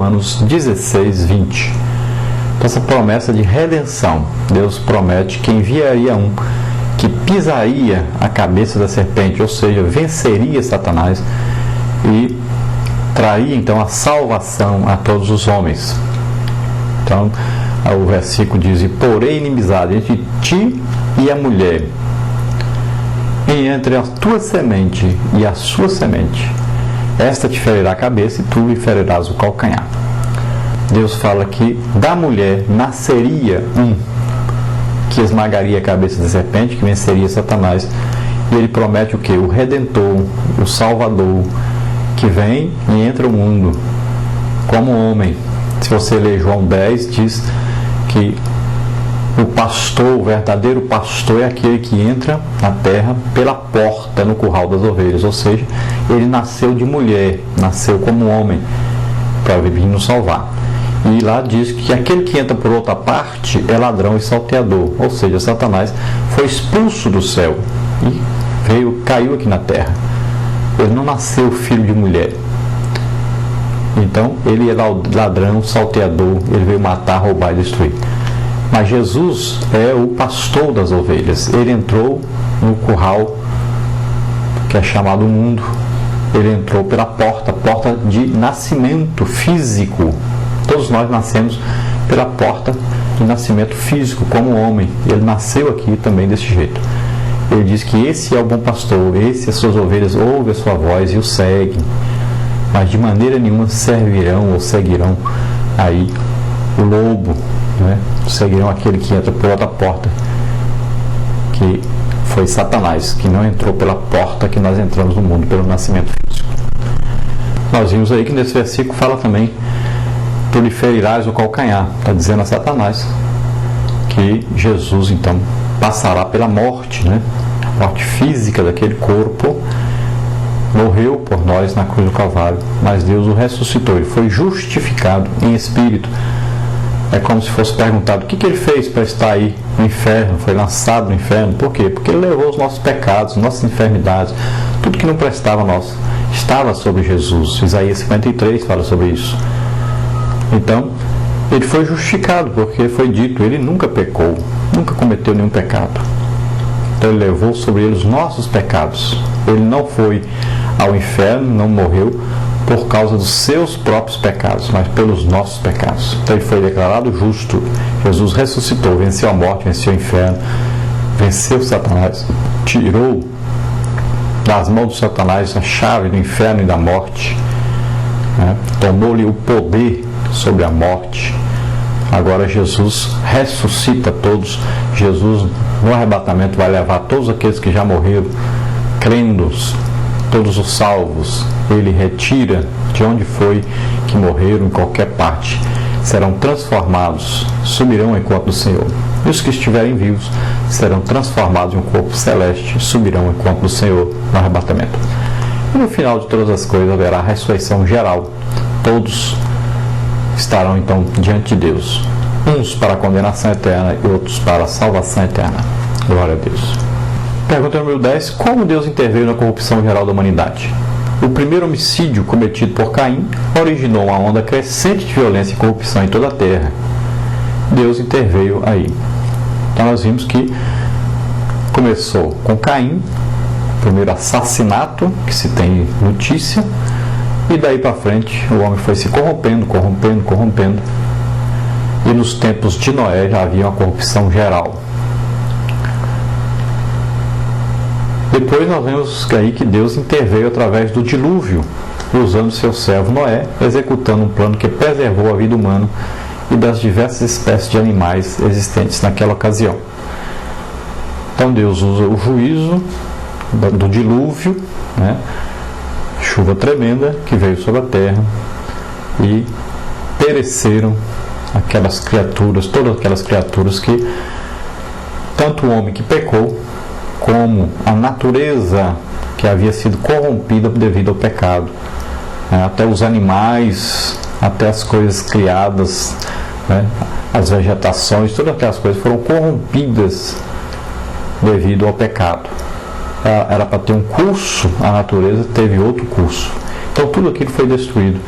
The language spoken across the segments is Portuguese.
Romanos 16, 20. Então, essa promessa de redenção, Deus promete que enviaria um que pisaria a cabeça da serpente, ou seja, venceria Satanás e traria então a salvação a todos os homens. Então, o versículo diz: e porém inimizade entre ti e a mulher, e entre a tua semente e a sua semente, esta te ferirá a cabeça e tu lhe ferirás o calcanhar. Deus fala que da mulher nasceria um que esmagaria a cabeça da serpente, que venceria Satanás, e ele promete o que? O Redentor, o Salvador, que vem e entra no mundo como homem. Se você ler João 10, diz que o pastor, o verdadeiro pastor, é aquele que entra na terra pela porta no curral das ovelhas, ou seja, ele nasceu de mulher, nasceu como homem para vir nos salvar. E lá diz que aquele que entra por outra parte é ladrão e salteador, ou seja, Satanás foi expulso do céu e caiu aqui na terra. Ele não nasceu filho de mulher. Então, ele é ladrão, salteador, ele veio matar, roubar e destruir. Mas Jesus é o pastor das ovelhas. Ele entrou no curral que é chamado mundo. Ele entrou pela porta de nascimento físico. Todos nós nascemos pela porta de nascimento físico, como homem. Ele nasceu aqui também desse jeito. Ele diz que esse é o bom pastor, as suas ovelhas ouvem a sua voz e o seguem, mas de maneira nenhuma servirão ou seguirão aí o lobo, né? Seguirão aquele que entra por outra porta, que foi Satanás, que não entrou pela porta que nós entramos no mundo, pelo nascimento físico. Nós vimos aí que nesse versículo fala também: tu lhe ferirás o calcanhar. Está dizendo a Satanás que Jesus então passará pela morte, né? A morte física daquele corpo. Morreu por nós na cruz do Calvário, mas Deus o ressuscitou. Ele foi justificado em espírito. É como se fosse perguntado: o que ele fez para estar aí no inferno? Foi lançado no inferno. Por quê? Porque ele levou os nossos pecados, nossas enfermidades, tudo que não prestava a nós estava sobre Jesus. Isaías 53 fala sobre isso. Então, ele foi justificado, porque foi dito: ele nunca pecou, nunca cometeu nenhum pecado. Então, ele levou sobre ele os nossos pecados. Ele não foi ao inferno, não morreu por causa dos seus próprios pecados, mas pelos nossos pecados. Então, ele foi declarado justo. Jesus ressuscitou, venceu a morte, venceu o inferno, venceu Satanás, tirou das mãos de Satanás a chave do inferno e da morte, né? Tomou-lhe o poder sobre a morte. Agora Jesus ressuscita todos. Jesus no arrebatamento vai levar todos aqueles que já morreram, crendo, todos os salvos. Ele retira de onde foi que morreram, em qualquer parte. Serão transformados, subirão ao encontro do Senhor. E os que estiverem vivos serão transformados em um corpo celeste, subirão ao encontro do Senhor no arrebatamento. E no final de todas as coisas haverá a ressurreição geral. Todos estarão então diante de Deus, uns para a condenação eterna e outros para a salvação eterna. Glória a Deus. Pergunta número 10: como Deus interveio na corrupção geral da humanidade? O primeiro homicídio cometido por Caim originou uma onda crescente de violência e corrupção em toda a terra. Deus interveio aí. Então nós vimos que começou com Caim, o primeiro assassinato que se tem notícia, e daí para frente o homem foi se corrompendo. E nos tempos de Noé já havia uma corrupção geral. Depois nós vemos aí que Deus interveio através do dilúvio, usando seu servo Noé, executando um plano que preservou a vida humana e das diversas espécies de animais existentes naquela ocasião. Então Deus usa o juízo do dilúvio, né? Chuva tremenda que veio sobre a terra, e pereceram aquelas criaturas, todas aquelas criaturas que, tanto o homem que pecou, como a natureza que havia sido corrompida devido ao pecado, até os animais, até as coisas criadas, né? As vegetações, todas aquelas coisas foram corrompidas devido ao pecado. Era para ter um curso, a natureza teve outro curso. Então tudo aquilo foi destruído.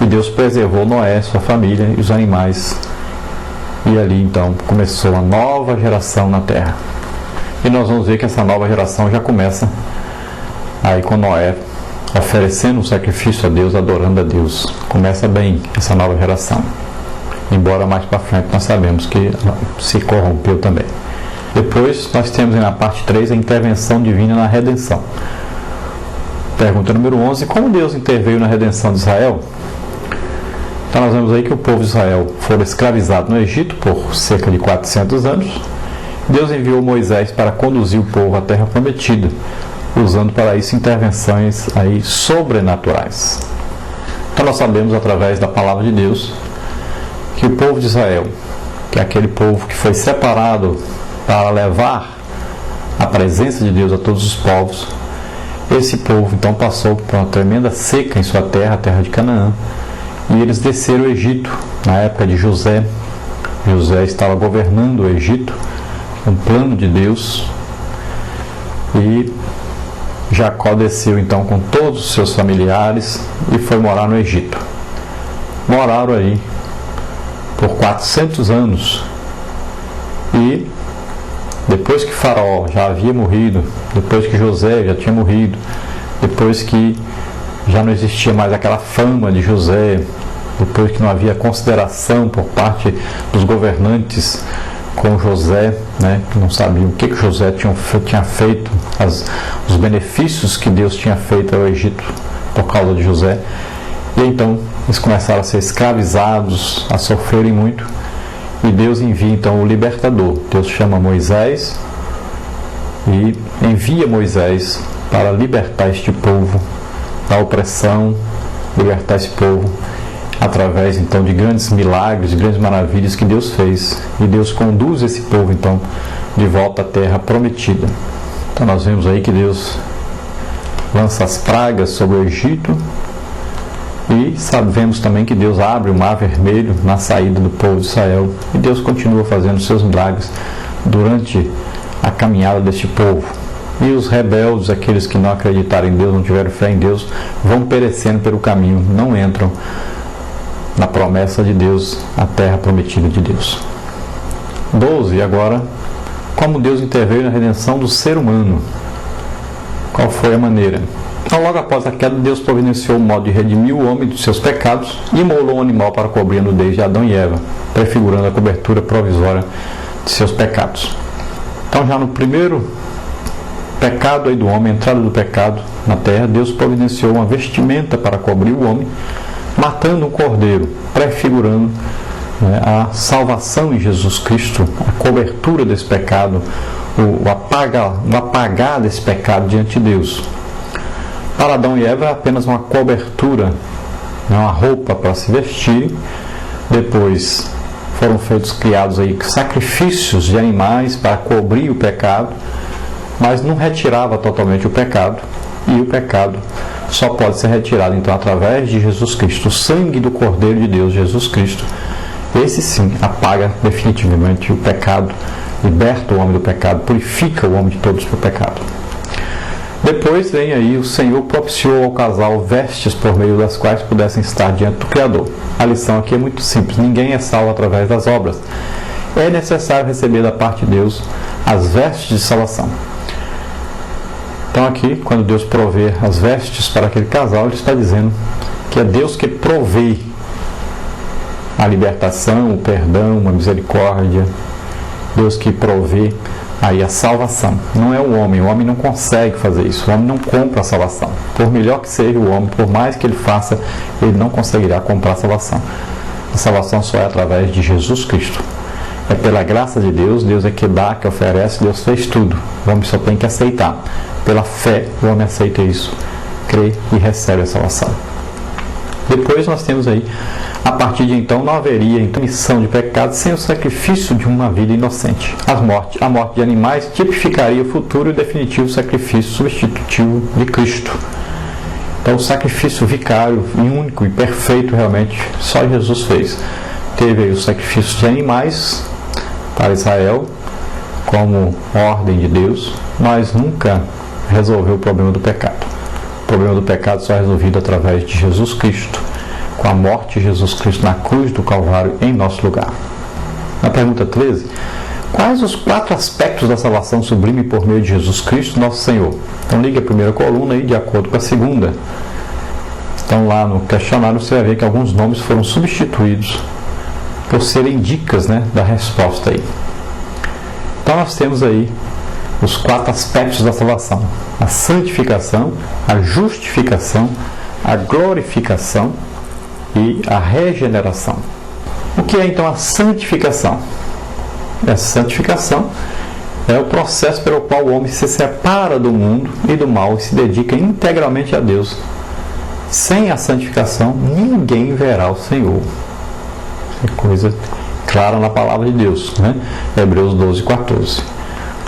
E Deus preservou Noé, sua família e os animais. E ali então começou uma nova geração na terra. E nós vamos ver que essa nova geração já começa aí com Noé oferecendo um sacrifício a Deus, adorando a Deus. Começa bem essa nova geração. Embora mais para frente nós sabemos que se corrompeu também. Depois nós temos na parte 3 a intervenção divina na redenção. Pergunta número 11. Como Deus interveio na redenção de Israel? Então nós vemos aí que o povo de Israel foi escravizado no Egito por cerca de 400 anos. Deus enviou Moisés para conduzir o povo à terra prometida, usando para isso intervenções aí sobrenaturais. Então nós sabemos através da palavra de Deus que o povo de Israel, que é aquele povo que foi separado para levar a presença de Deus a todos os povos, esse povo então passou por uma tremenda seca em sua terra, a terra de Canaã, e eles desceram o Egito na época de José. José estava governando o Egito, um plano de Deus, e Jacó desceu então com todos os seus familiares e foi morar no Egito. Moraram aí por 400 anos e depois que Faraó já havia morrido, depois que José já tinha morrido, depois que já não existia mais aquela fama de José, depois que não havia consideração por parte dos governantes com José, que não sabiam o que José tinha feito, os benefícios que Deus tinha feito ao Egito por causa de José. E então eles começaram a ser escravizados, a sofrerem muito, e Deus envia então o libertador. Deus chama Moisés e envia Moisés para libertar este povo da opressão, libertar esse povo através então de grandes milagres, de grandes maravilhas que Deus fez, e Deus conduz esse povo então de volta à terra prometida. Então nós vemos aí que Deus lança as pragas sobre o Egito, e sabemos também que Deus abre o mar vermelho na saída do povo de Israel, e Deus continua fazendo seus milagres durante a caminhada deste povo. E os rebeldes, aqueles que não acreditaram em Deus, não tiveram fé em Deus, vão perecendo pelo caminho, não entram na promessa de Deus, a terra prometida de Deus. 12. Agora, como Deus interveio na redenção do ser humano? Qual foi a maneira? Então, logo após a queda, Deus providenciou um modo de redimir o homem dos seus pecados e imolou um animal para cobrir a nudez de Adão e Eva, prefigurando a cobertura provisória de seus pecados. Então, já no primeiro pecado aí do homem, a entrada do pecado na terra, Deus providenciou uma vestimenta para cobrir o homem, matando um cordeiro, prefigurando a salvação em Jesus Cristo, a cobertura desse pecado, o apagar desse pecado diante de Deus. Para Adão e Eva é apenas uma cobertura, uma roupa para se vestir. Depois foram criados aí sacrifícios de animais para cobrir o pecado, mas não retirava totalmente o pecado, e o pecado só pode ser retirado então através de Jesus Cristo, o sangue do Cordeiro de Deus, Jesus Cristo. Esse sim apaga definitivamente o pecado, liberta o homem do pecado, purifica o homem de todos o pecado. Depois vem aí, o Senhor propiciou ao casal vestes por meio das quais pudessem estar diante do Criador. A lição aqui é muito simples: ninguém é salvo através das obras. É necessário receber da parte de Deus as vestes de salvação. Então aqui, quando Deus provê as vestes para aquele casal, Ele está dizendo que é Deus que provê a libertação, o perdão, a misericórdia. Deus que provê aí a salvação. Não é o homem não consegue fazer isso. O homem não compra a salvação. Por melhor que seja o homem, por mais que ele faça, ele não conseguirá comprar a salvação. A salvação só é através de Jesus Cristo. É pela graça de Deus, Deus é que dá, que oferece, Deus fez tudo. O homem só tem que aceitar. Pela fé, o homem aceita isso, crê e recebe a salvação. Depois nós temos aí, a partir de então, não haveria missão de pecado sem o sacrifício de uma vida inocente. A morte de animais tipificaria o futuro e definitivo sacrifício substitutivo de Cristo. Então, o sacrifício vicário, único e perfeito, realmente, só Jesus fez. Teve aí o sacrifício de animais para Israel, como ordem de Deus, mas nunca resolveu o problema do pecado. O problema do pecado só é resolvido através de Jesus Cristo, com a morte de Jesus Cristo na cruz do Calvário em nosso lugar. Na pergunta 13, quais os 4 aspectos da salvação sublime por meio de Jesus Cristo, nosso Senhor? Então ligue a primeira coluna aí de acordo com a segunda. Então lá no questionário você vai ver que alguns nomes foram substituídos por serem dicas, né, da resposta aí. Então nós temos aí os 4 aspectos da salvação: a santificação, a justificação, a glorificação e a regeneração. O que é então a santificação? A santificação é o processo pelo qual o homem se separa do mundo e do mal e se dedica integralmente a Deus. Sem a santificação, ninguém verá o Senhor. É coisa clara na palavra de Deus, né? Hebreus 12, 14.